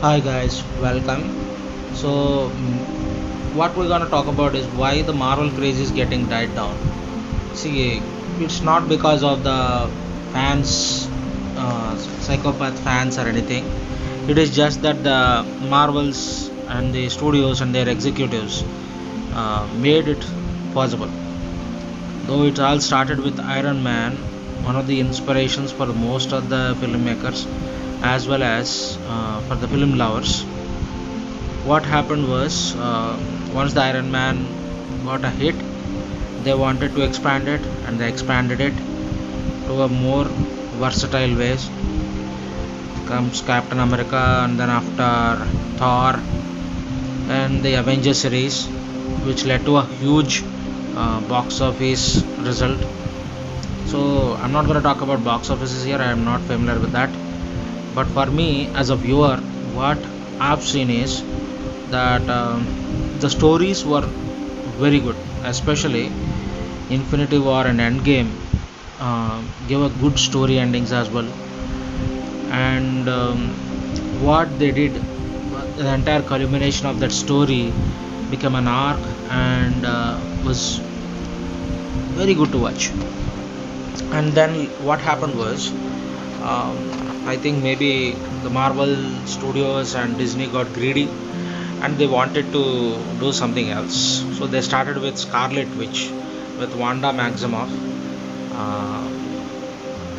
Hi guys, welcome. So, what we're gonna talk about is why the Marvel craze is getting died down. See, it's not because of the fans, psychopath fans or anything. It is just that the Marvels and the studios and their executives made it possible. Though it all started with Iron Man, one of the inspirations for most of the filmmakers, as well as for the film lovers. What happened was, once the Iron Man got a hit, they wanted to expand it, and they expanded it to a more versatile ways. Comes Captain America, and then after Thor and the Avengers series, which led to a huge box office result. So I'm not going to talk about box offices here. I am not familiar with that. But for me, as a viewer, what I've seen is that the stories were very good, especially Infinity War and Endgame gave a good story endings as well. And what they did, the entire culmination of that story became an arc and was very good to watch. And then what happened was, I think maybe the Marvel Studios and Disney got greedy and they wanted to do something else. So they started with Scarlet Witch with Wanda Maximoff. Uh,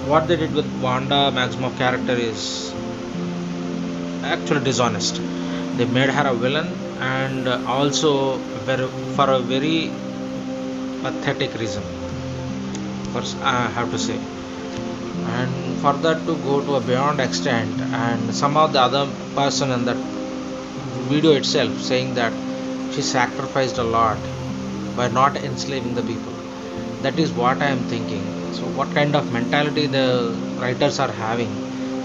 what they did with Wanda Maximoff character is actually dishonest. They made her a villain and also for a very pathetic reason. First, I have to say, and for that to go to a beyond extent, and somehow the other person in that video itself saying that she sacrificed a lot by not enslaving the people. That is what I am thinking. So what kind of mentality the writers are having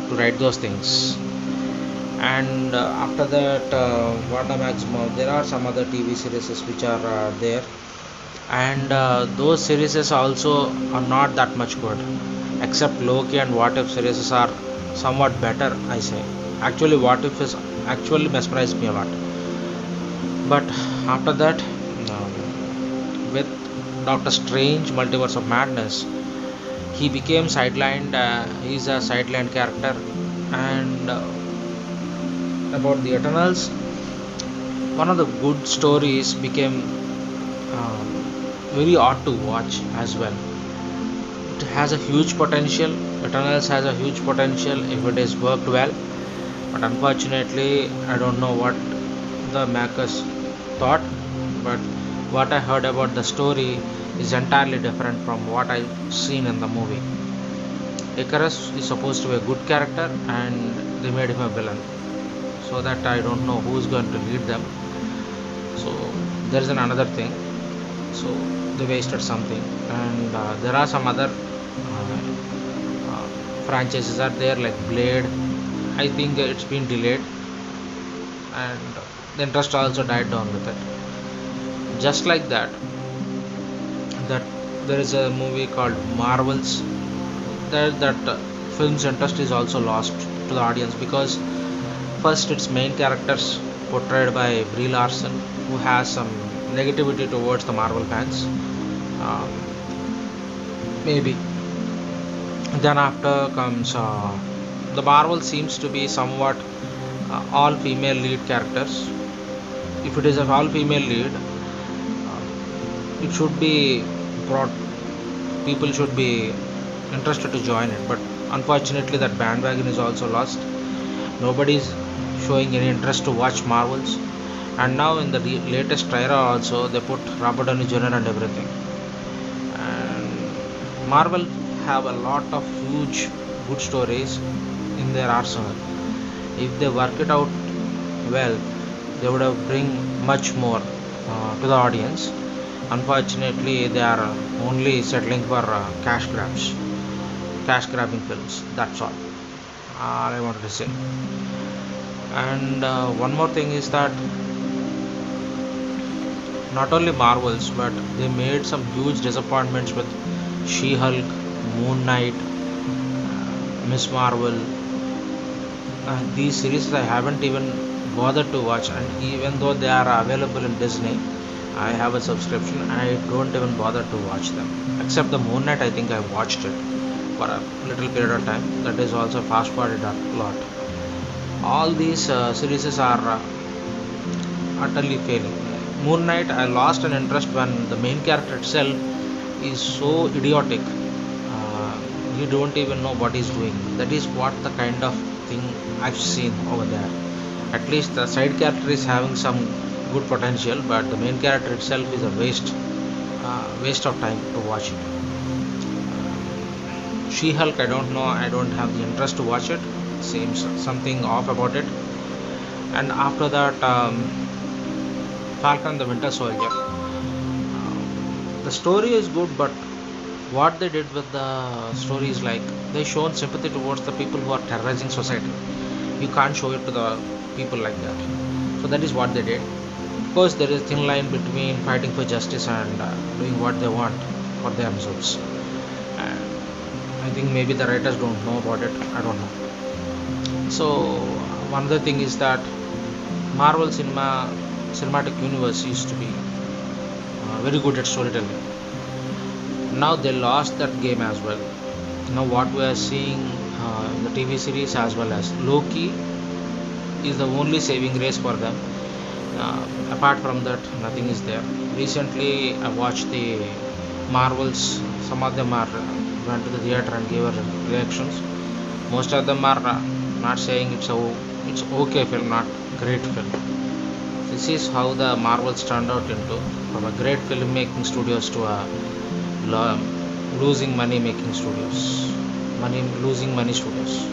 to write those things? And after that, Wanda Maximoff, there are some other TV series which are there, and those series also are not that much good, except Loki and What If series are somewhat better, I say. Actually, What If is actually mesmerized me a lot. But after that, with Doctor Strange Multiverse of Madness, he became sidelined. He's a sidelined character. And about the Eternals, one of the good stories became uh, very odd to watch as well. It has a huge potential. Eternals has a huge potential if it is worked well, but unfortunately, I don't know what the makers thought. But what I heard about the story is entirely different from what I've seen in the movie. Icarus is supposed to be a good character, and they made him a villain. So that I don't know who's going to lead them. So there is another thing. So they wasted something, and there are some other franchises are there like Blade. I think it's been delayed, and the interest also died down with it. Just like that, that there is a movie called Marvels. That film's interest is also lost to the audience because first its main characters portrayed by Brie Larson, who has some negativity towards the Marvel fans. Um, Maybe. Then after comes the Marvel seems to be somewhat all female lead characters. If it is an all female lead, it should be brought. People should be interested to join it, but unfortunately, that bandwagon is also lost. Nobody is showing any interest to watch Marvels, and now in the latest trailer also they put Robert Downey Jr. and everything. And Marvel have a lot of huge good stories in their arsenal. If they work it out well, they would have bring much more to the audience. Unfortunately, they are only settling for cash grabbing films. That's all I wanted to say. And one more thing is that not only Marvels, but they made some huge disappointments with She-Hulk, Moon Knight, Miss Marvel, These series I haven't even bothered to watch, and even though they are available in Disney, I have a subscription and I don't even bother to watch them. Except the Moon Knight, I think I watched it for a little period of time. That is also fast forwarded a lot. All these series are utterly failing. Moon Knight, I lost an interest when the main character itself is so idiotic. You don't even know what he's doing. That is what the kind of thing I've seen over there. At least the side character is having some good potential, but the main character itself is a waste of time to watch it. She-Hulk, I don't know. I don't have the interest to watch it. Seems something off about it. And after that, Falcon the Winter Soldier. The story is good, but what they did with the story is like they shown sympathy towards the people who are terrorizing society. You can't show it to the people like that. So that is what they did. Of course, there is a thin line between fighting for justice and doing what they want for themselves. And I think maybe the writers don't know about it. I don't know. So one other thing is that Marvel cinematic universe used to be very good at storytelling. Now they lost that game as well. Now what we are seeing in the TV series as well as Loki is the only saving grace for them. Apart from that, nothing is there. Recently, I watched the Marvels. Some of them are went to the theater and gave reactions. Most of them are not saying it's okay film, not great film. This is how the Marvels turned out into, from a great filmmaking studios to a losing money making studios, losing money studios.